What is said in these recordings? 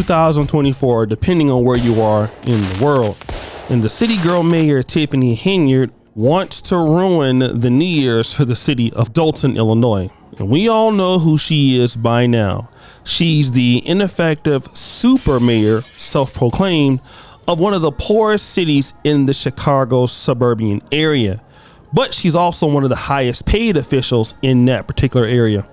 2024, depending on where you are in the world. And the city girl mayor, Tiffany Henyard, wants to ruin the New Year's for the city of Dolton, Illinois. And we all know who she is by now. She's the ineffective super mayor, self-proclaimed, of one of the poorest cities in the Chicago suburban area. But she's also one of the highest paid officials in that particular area.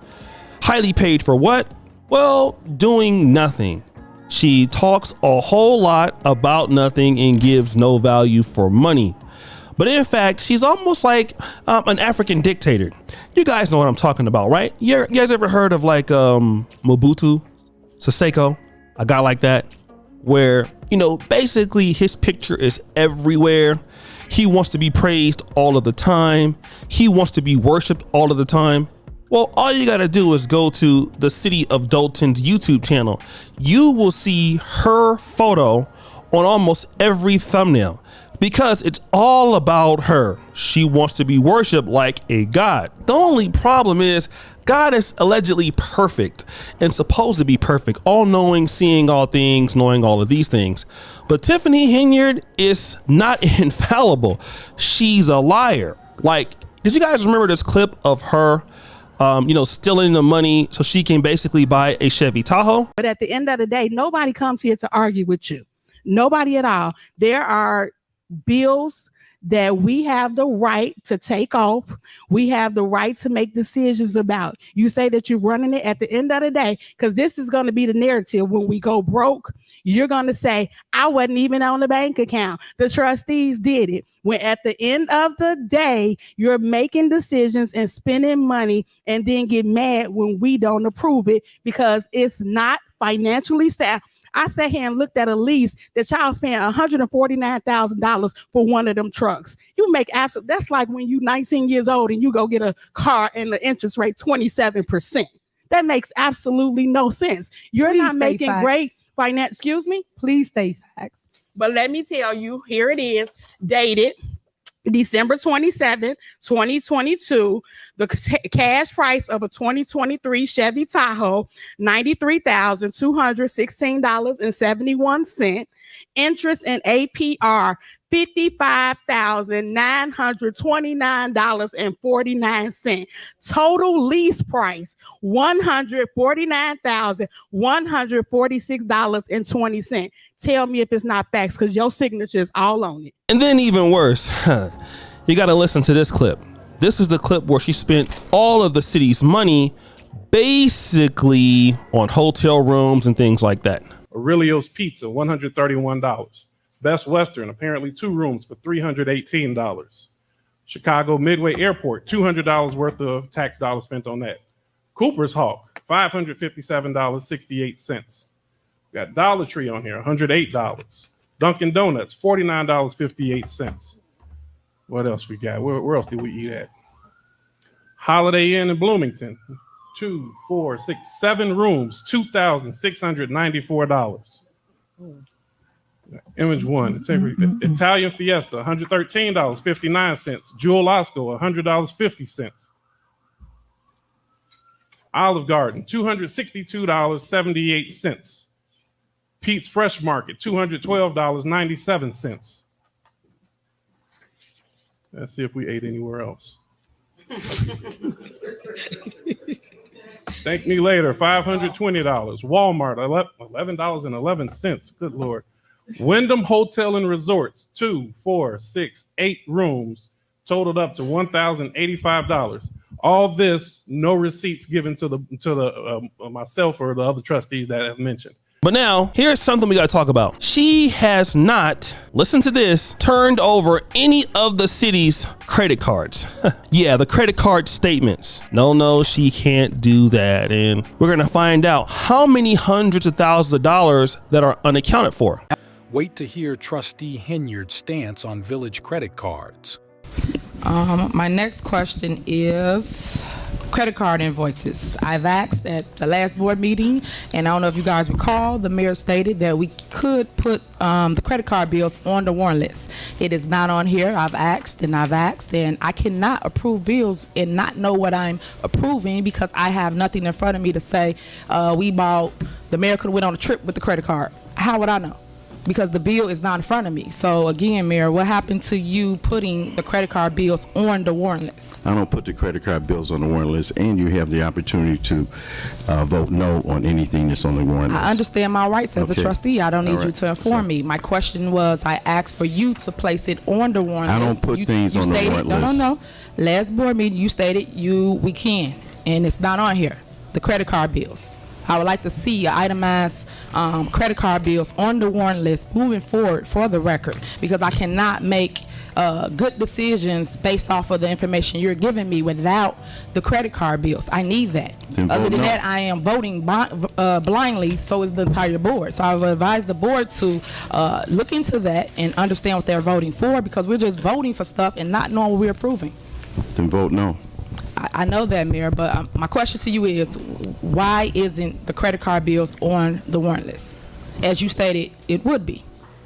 Highly paid for what? Well, doing nothing. She talks a whole lot about nothing and gives no value for money. But in fact, she's almost like an African dictator. You guys know what I'm talking about, right? You guys ever heard of like Mobutu Sese, a guy like that, where, you know, basically his picture is everywhere. He wants to be praised all of the time. He wants to be worshiped all of the time. Well, all you got to do is go to the City of Dolton's YouTube channel. You will see her photo on almost every thumbnail because it's all about her. She wants to be worshiped like a god. The only problem is God is allegedly perfect and supposed to be perfect, all-knowing, seeing all things, knowing all of these things. But Tiffany Henyard is not infallible. She's a liar. Like, did you guys remember this clip of her stealing the money so she can basically buy a Chevy Tahoe? But at the end of the day, nobody comes here to argue with you. Nobody at all. There are bills that we have the right to take off. We have the right to make decisions about. You say that you're running it at the end of the day, because this is going to be the narrative. When we go broke, you're going to say, I wasn't even on the bank account. The trustees did it. When at the end of the day, you're making decisions and spending money and then get mad when we don't approve it because it's not financially sound. I sat here and looked at a lease that y'all was paying $149,000 for one of them trucks. You make that's like when you 19 years old and you go get a car and the interest rate 27%. That makes absolutely no sense. You're Please not making facts. great finance. Excuse me? Please state facts. But let me tell you, here it is, dated December 27, 2022. The cash price of a 2023 Chevy Tahoe, $93,216.71. Interest and APR, $55,929.49. Total lease price, $149,146.20. Tell me if it's not facts, because your signature is all on it. And then even worse, you got to listen to this clip. This is the clip where she spent all of the city's money basically on hotel rooms and things like that. Aurelio's Pizza, $131. Best Western, apparently 2 rooms for $318. Chicago Midway Airport, $200 worth of tax dollars spent on that. Cooper's Hawk, $557.68. Got Dollar Tree on here, $108. Dunkin' Donuts, $49.58. What else we got? Where else did we eat at? Holiday Inn in Bloomington, 2, 4, 6, 7 rooms, $2,694. Image One, Italian Fiesta, $113.59. Jewel Osco, $100.50. Olive Garden, $262.78. Pete's Fresh Market, $212.97. Let's see if we ate anywhere else. Thank Me Later, $520. Walmart, $11.11. Good Lord. Wyndham Hotel and Resorts, 2, 4, 6, 8 rooms, totaled up to $1,085. All this, no receipts given to the myself or the other trustees that I've mentioned. But now, here's something we got to talk about. She has not, listen to this, turned over any of the city's credit cards. Yeah, the credit card statements. No, she can't do that. And we're going to find out how many hundreds of thousands of dollars that are unaccounted for. Wait to hear Trustee Henyard's stance on village credit cards. My next question is, credit card invoices. I've asked at the last board meeting, and I don't know if you guys recall, the mayor stated that we could put the credit card bills on the warrant list. It is not on here. I've asked, and I cannot approve bills and not know what I'm approving because I have nothing in front of me to say the mayor could have went on a trip with the credit card. How would I know? Because the bill is not in front of me. So again, Mayor, what happened to you putting the credit card bills on the warrant list? I don't put the credit card bills on the warrant list, and you have the opportunity to vote no on anything that's on the warrant list. I understand my rights as a trustee. I don't need you to inform So me. My question was, I asked for you to place it on the warrant list. I don't put things on the warrant list. No. Last board meeting, you stated we can, and it's not on here. The credit card bills. I would like to see itemized credit card bills on the warrant list moving forward for the record, because I cannot make good decisions based off of the information you're giving me without the credit card bills. I need that. Other than that, I am voting blindly, so is the entire board. So I would advise the board to look into that and understand what they're voting for, because we're just voting for stuff and not knowing what we're approving. Then vote no. I know that, Mayor, but my question to you is, why isn't the credit card bills on the warrant list? As you stated, it would be.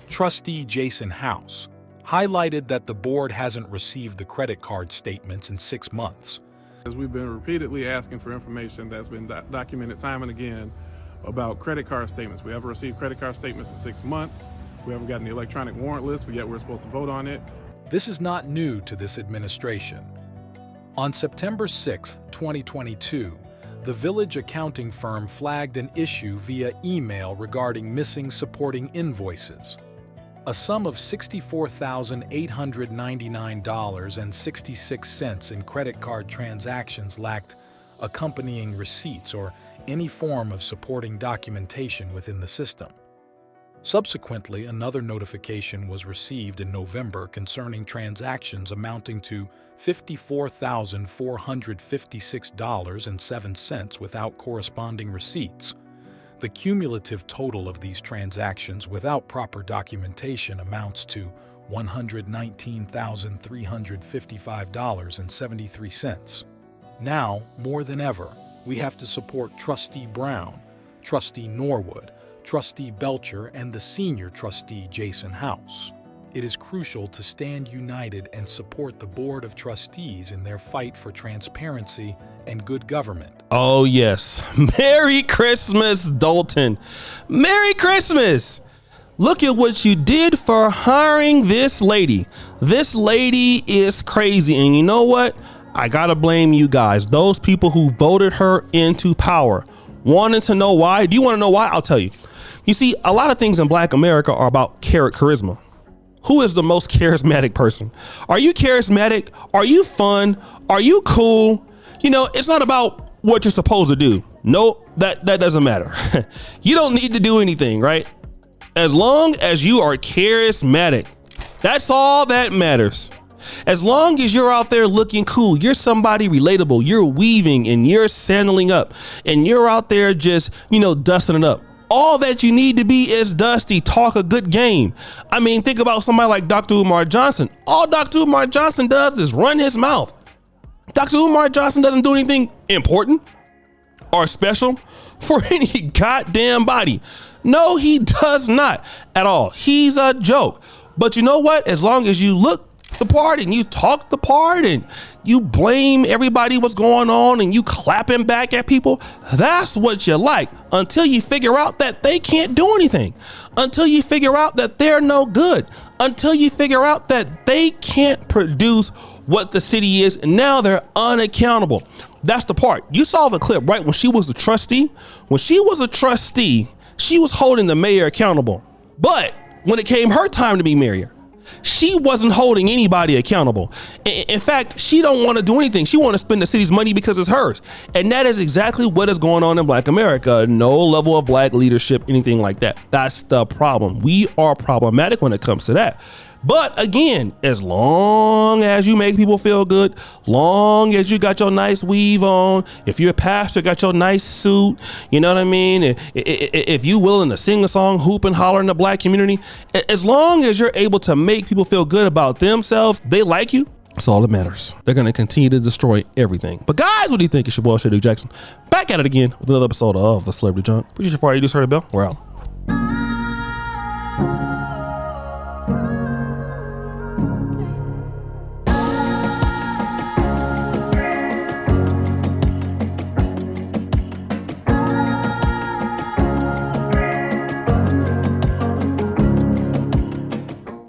Trustee Jason House highlighted that the board hasn't received the credit card statements in 6 months. As we've been repeatedly asking for information that's been documented time and again about credit card statements. We haven't received credit card statements in 6 months. We haven't gotten the electronic warrant list, but yet we're supposed to vote on it. This is not new to this administration. On September 6, 2022, the village accounting firm flagged an issue via email regarding missing supporting invoices. A sum of $64,899.66 in credit card transactions lacked accompanying receipts or any form of supporting documentation within the system. Subsequently, another notification was received in November concerning transactions amounting to $54,456.07 without corresponding receipts. The cumulative total of these transactions without proper documentation amounts to $119,355.73. Now, more than ever, we have to support Trustee Brown, Trustee Norwood, Trustee Belcher, and the senior trustee, Jason House. It is crucial to stand united and support the Board of Trustees in their fight for transparency and good government. Oh, yes. Merry Christmas, Dolton. Merry Christmas. Look at what you did for hiring this lady. This lady is crazy. And you know what? I got to blame you guys. Those people who voted her into power. Wanting to know why? Do you want to know why? I'll tell you. You see, a lot of things in Black America are about charisma. Who is the most charismatic person? Are you charismatic? Are you fun? Are you cool? You know, it's not about what you're supposed to do. No, that doesn't matter. You don't need to do anything, right? As long as you are charismatic, that's all that matters. As long as you're out there looking cool, you're somebody relatable, you're weaving and you're sandaling up and you're out there just, dusting it up. All that you need to be is dusty, talk a good game. I mean, think about somebody like Dr. Umar Johnson. All Dr. Umar Johnson does is run his mouth. Dr. Umar Johnson doesn't do anything important or special for any goddamn body. No, he does not at all. He's a joke. But you know what? As long as you look the part and you talk the part and you blame everybody what's going on and you clapping back at people, that's what you like, until you figure out that they can't do anything, until you figure out that they're no good, until you figure out that they can't produce what the city is, and now they're unaccountable. That's the part. You saw the clip, right? When she was a trustee, she was holding the mayor accountable. But when it came her time to be mayor, she wasn't holding anybody accountable. In fact, she don't want to do anything. She want to spend the city's money because it's hers. And that is exactly what is going on in Black America. No level of Black leadership, anything like that. That's the problem. We are problematic when it comes to that. But again, as long as you make people feel good, long as you got your nice weave on, if you're a pastor, got your nice suit, you know what I mean? If you willing to sing a song, hoop and holler in the Black community, as long as you're able to make people feel good about themselves, they like you, That's all that matters. They're going to continue to destroy everything. But guys, what do you think? It's your boy, Shady Jackson. Back at it again with another episode of The Celebrity Junk. Appreciate you for all you do, Sir Bell. We're out.